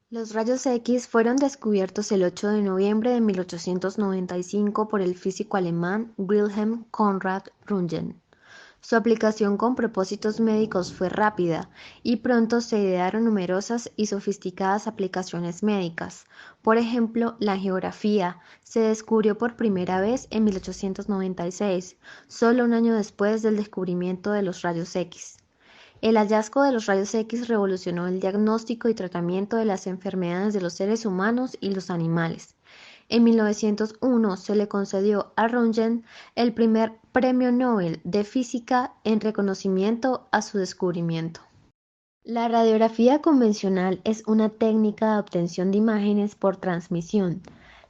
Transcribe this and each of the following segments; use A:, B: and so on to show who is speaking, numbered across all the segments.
A: Los rayos X fueron descubiertos el 8 de noviembre de 1895 por el físico alemán Wilhelm Conrad Röntgen. Su aplicación con propósitos médicos fue rápida y pronto se idearon numerosas y sofisticadas aplicaciones médicas. Por ejemplo, la angiografía se descubrió por primera vez en 1896, solo un año después del descubrimiento de los rayos X. El hallazgo de los rayos X revolucionó el diagnóstico y tratamiento de las enfermedades de los seres humanos y los animales. En 1901 se le concedió a Röntgen el primer Premio Nobel de Física en reconocimiento a su descubrimiento. La radiografía convencional es una técnica de obtención de imágenes por transmisión.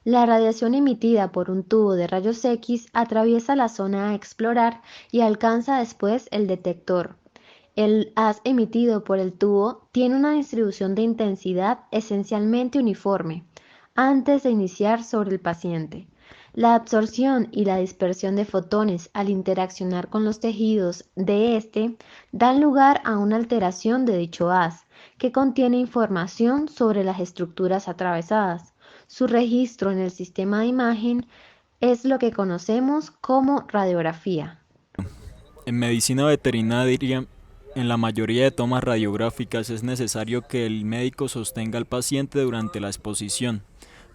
A: La radiación emitida por un tubo de rayos X atraviesa la zona a explorar y alcanza después el detector. El haz emitido por el tubo tiene una distribución de intensidad esencialmente uniforme antes de iniciar sobre el paciente. La absorción y la dispersión de fotones al interaccionar con los tejidos de este dan lugar a una alteración de dicho haz, que contiene información sobre las estructuras atravesadas. Su registro en el sistema de imagen es lo que conocemos como radiografía.
B: En medicina veterinaria, en la mayoría de tomas radiográficas es necesario que el médico sostenga al paciente durante la exposición,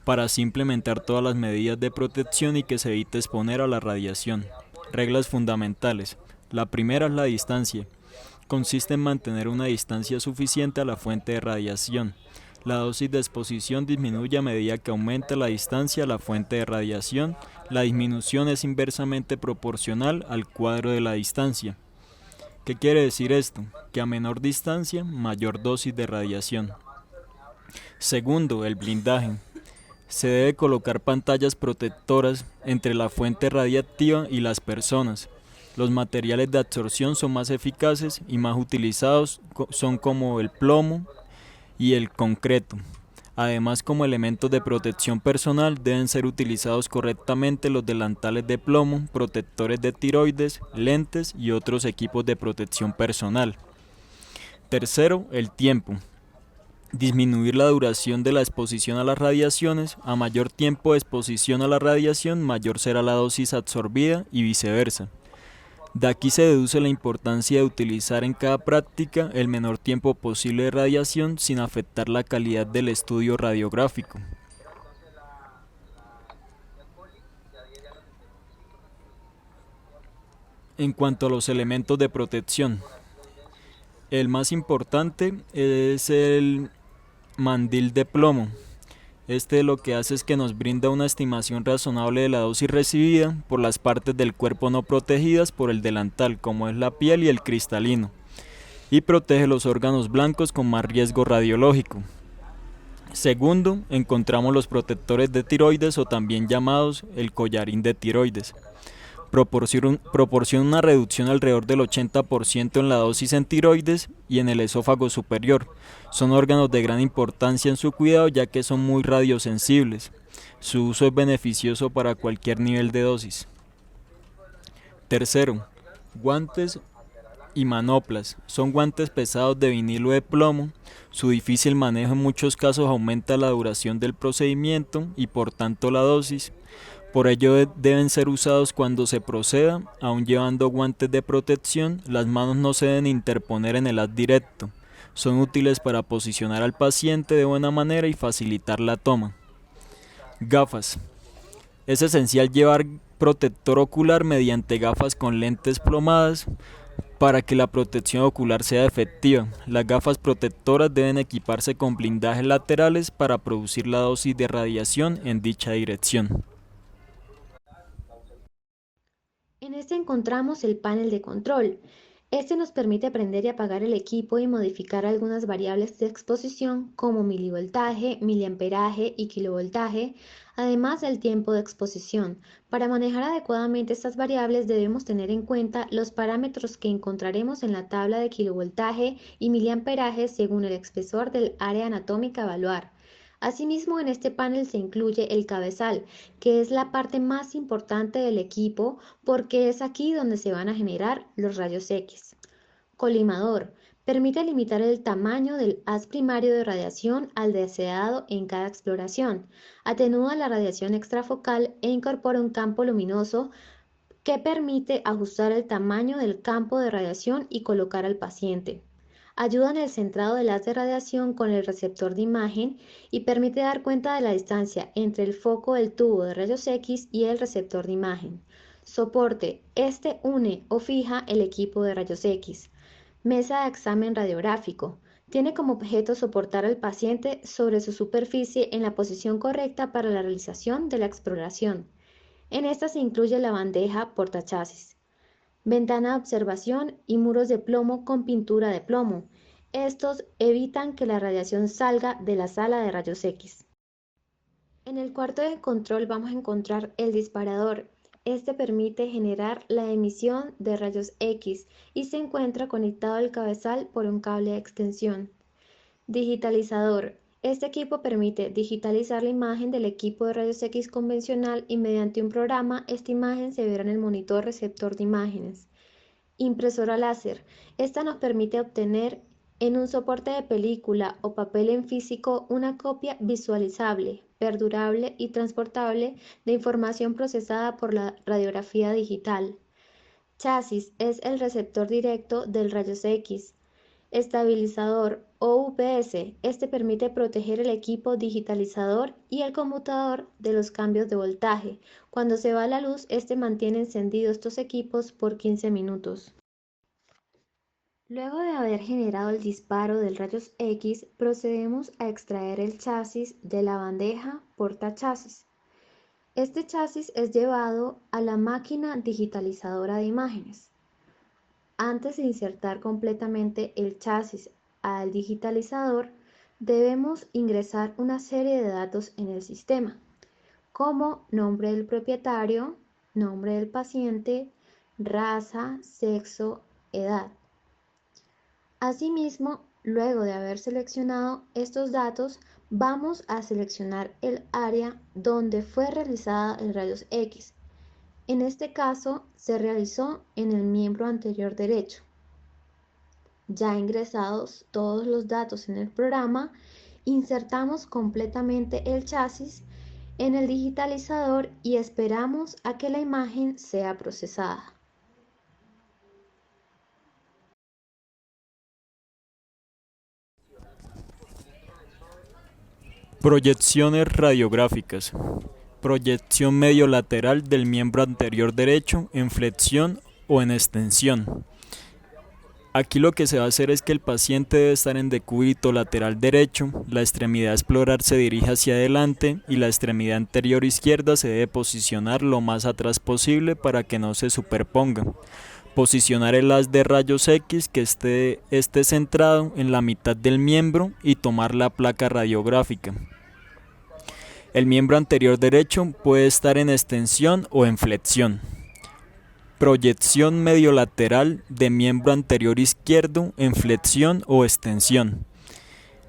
B: para así implementar todas las medidas de protección y que se evite exponer a la radiación. Reglas fundamentales. La primera es la distancia. Consiste en mantener una distancia suficiente a la fuente de radiación. La dosis de exposición disminuye a medida que aumenta la distancia a la fuente de radiación. La disminución es inversamente proporcional al cuadro de la distancia. ¿Qué quiere decir esto? Que a menor distancia, mayor dosis de radiación. Segundo, el blindaje. Se debe colocar pantallas protectoras entre la fuente radiactiva y las personas. Los materiales de absorción son más eficaces y más utilizados son como el plomo y el concreto. Además, como elementos de protección personal deben ser utilizados correctamente los delantales de plomo, protectores de tiroides, lentes y otros equipos de protección personal. Tercero, el tiempo. Disminuir la duración de la exposición a las radiaciones. A mayor tiempo de exposición a la radiación, mayor será la dosis absorbida y viceversa. De aquí se deduce la importancia de utilizar en cada práctica el menor tiempo posible de radiación sin afectar la calidad del estudio radiográfico. En cuanto a los elementos de protección, el más importante es el mandil de plomo. Este lo que hace es que nos brinda una estimación razonable de la dosis recibida por las partes del cuerpo no protegidas por el delantal, como es la piel y el cristalino, y protege los órganos blancos con más riesgo radiológico. Segundo, encontramos los protectores de tiroides o también llamados el collarín de tiroides. Proporciona una reducción alrededor del 80% en la dosis en tiroides y en el esófago superior. Son órganos de gran importancia en su cuidado ya que son muy radiosensibles. Su uso es beneficioso para cualquier nivel de dosis. Tercero, guantes y manoplas. Son guantes pesados de vinilo de plomo. Su difícil manejo en muchos casos aumenta la duración del procedimiento y por tanto la dosis. Por ello deben ser usados cuando se proceda, aun llevando guantes de protección, las manos no se deben interponer en el haz directo. Son útiles para posicionar al paciente de buena manera y facilitar la toma. Gafas. Es esencial llevar protector ocular mediante gafas con lentes plomadas para que la protección ocular sea efectiva. Las gafas protectoras deben equiparse con blindajes laterales para producir la dosis de radiación en dicha dirección.
A: En este encontramos el panel de control. Este nos permite prender y apagar el equipo y modificar algunas variables de exposición como milivoltaje, miliamperaje y kilovoltaje, además del tiempo de exposición. Para manejar adecuadamente estas variables debemos tener en cuenta los parámetros que encontraremos en la tabla de kilovoltaje y miliamperaje según el espesor del área anatómica a evaluar. Asimismo, en este panel se incluye el cabezal, que es la parte más importante del equipo porque es aquí donde se van a generar los rayos X. Colimador. Permite limitar el tamaño del haz primario de radiación al deseado en cada exploración, atenúa la radiación extrafocal e incorpora un campo luminoso que permite ajustar el tamaño del campo de radiación y colocar al paciente. Ayuda en el centrado del haz de radiación con el receptor de imagen y permite dar cuenta de la distancia entre el foco del tubo de rayos X y el receptor de imagen. Soporte. Este une o fija el equipo de rayos X. Mesa de examen radiográfico. Tiene como objeto soportar al paciente sobre su superficie en la posición correcta para la realización de la exploración. En esta se incluye la bandeja portachasis, ventana de observación y muros de plomo con pintura de plomo. Estos evitan que la radiación salga de la sala de rayos X. En el cuarto de control vamos a encontrar el disparador. Este permite generar la emisión de rayos X y se encuentra conectado al cabezal por un cable de extensión. Digitalizador. Este equipo permite digitalizar la imagen del equipo de rayos X convencional y mediante un programa esta imagen se verá en el monitor receptor de imágenes. Impresora láser. Esta nos permite obtener en un soporte de película o papel en físico una copia visualizable, perdurable y transportable de información procesada por la radiografía digital. Chasis es el receptor directo del rayos X. Estabilizador o UPS. Este permite proteger el equipo digitalizador y el conmutador de los cambios de voltaje. Cuando se va la luz, este mantiene encendidos estos equipos por 15 minutos. Luego de haber generado el disparo del rayos X, procedemos a extraer el chasis de la bandeja portachasis. Este chasis es llevado a la máquina digitalizadora de imágenes. Antes de insertar completamente el chasis al digitalizador, debemos ingresar una serie de datos en el sistema, como nombre del propietario, nombre del paciente, raza, sexo, edad. Asimismo, luego de haber seleccionado estos datos, vamos a seleccionar el área donde fue realizada el rayos X. En este caso, se realizó en el miembro anterior derecho. Ya ingresados todos los datos en el programa, insertamos completamente el chasis en el digitalizador y esperamos a que la imagen sea procesada.
B: Proyecciones radiográficas. Proyección medio lateral del miembro anterior derecho en flexión o en extensión. Aquí lo que se va a hacer es que el paciente debe estar en decúbito lateral derecho, la extremidad a explorar se dirige hacia adelante y la extremidad anterior izquierda se debe posicionar lo más atrás posible para que no se superponga. Posicionar el haz de rayos X que esté centrado en la mitad del miembro y tomar la placa radiográfica. El miembro anterior derecho puede estar en extensión o en flexión. Proyección medio lateral de miembro anterior izquierdo en flexión o extensión.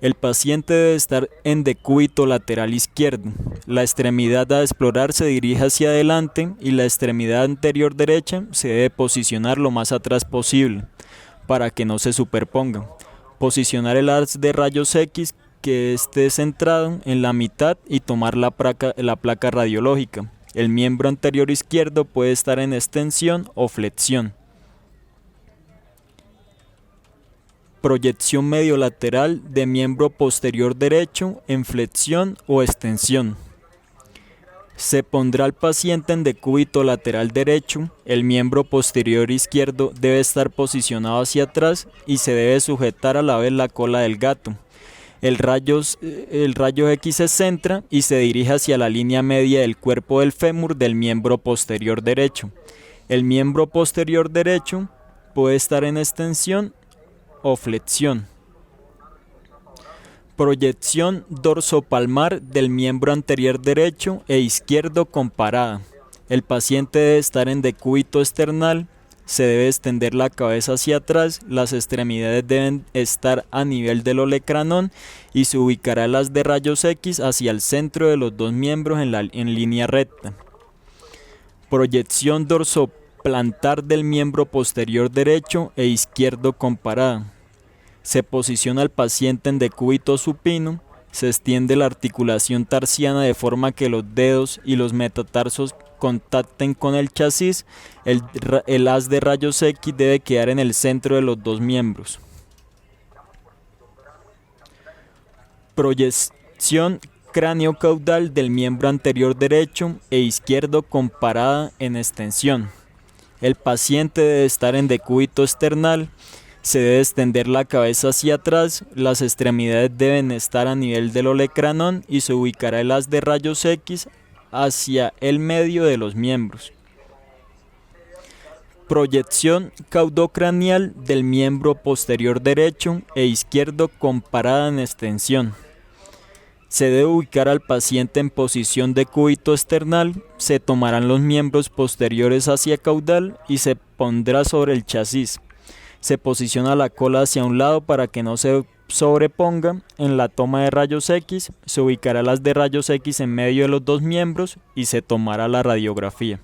B: El paciente debe estar en decúbito lateral izquierdo. La extremidad a explorar se dirige hacia adelante y la extremidad anterior derecha se debe posicionar lo más atrás posible para que no se superponga. Posicionar el haz de rayos X que esté centrado en la mitad y tomar la placa radiológica. El miembro anterior izquierdo puede estar en extensión o flexión. Proyección medio lateral de miembro posterior derecho en flexión o extensión. Se pondrá al paciente en decúbito lateral derecho, el miembro posterior izquierdo debe estar posicionado hacia atrás y se debe sujetar a la vez la cola del gato. El rayo X se centra y se dirige hacia la línea media del cuerpo del fémur del miembro posterior derecho. El miembro posterior derecho puede estar en extensión o flexión. Proyección dorsopalmar del miembro anterior derecho e izquierdo comparada. El paciente debe estar en decúbito external, se debe extender la cabeza hacia atrás, las extremidades deben estar a nivel del olecranón y se ubicará el haz de rayos X hacia el centro de los dos miembros en línea recta. Proyección dorsoplantar del miembro posterior derecho e izquierdo comparada. Se posiciona al paciente en decúbito supino, se extiende la articulación tarsiana de forma que los dedos y los metatarsos contacten con el chasis. El haz de rayos X debe quedar en el centro de los dos miembros. Proyección cráneo-caudal del miembro anterior derecho e izquierdo comparada en extensión. El paciente debe estar en decúbito external. Se debe extender la cabeza hacia atrás, las extremidades deben estar a nivel del olecranón y se ubicará el haz de rayos X hacia el medio de los miembros. Proyección caudocranial del miembro posterior derecho e izquierdo comparada en extensión. Se debe ubicar al paciente en posición de decúbito external, se tomarán los miembros posteriores hacia caudal y se pondrá sobre el chasis. Se posiciona la cola hacia un lado para que no se sobreponga. En la toma de rayos X se ubicará las de rayos X en medio de los dos miembros y se tomará la radiografía.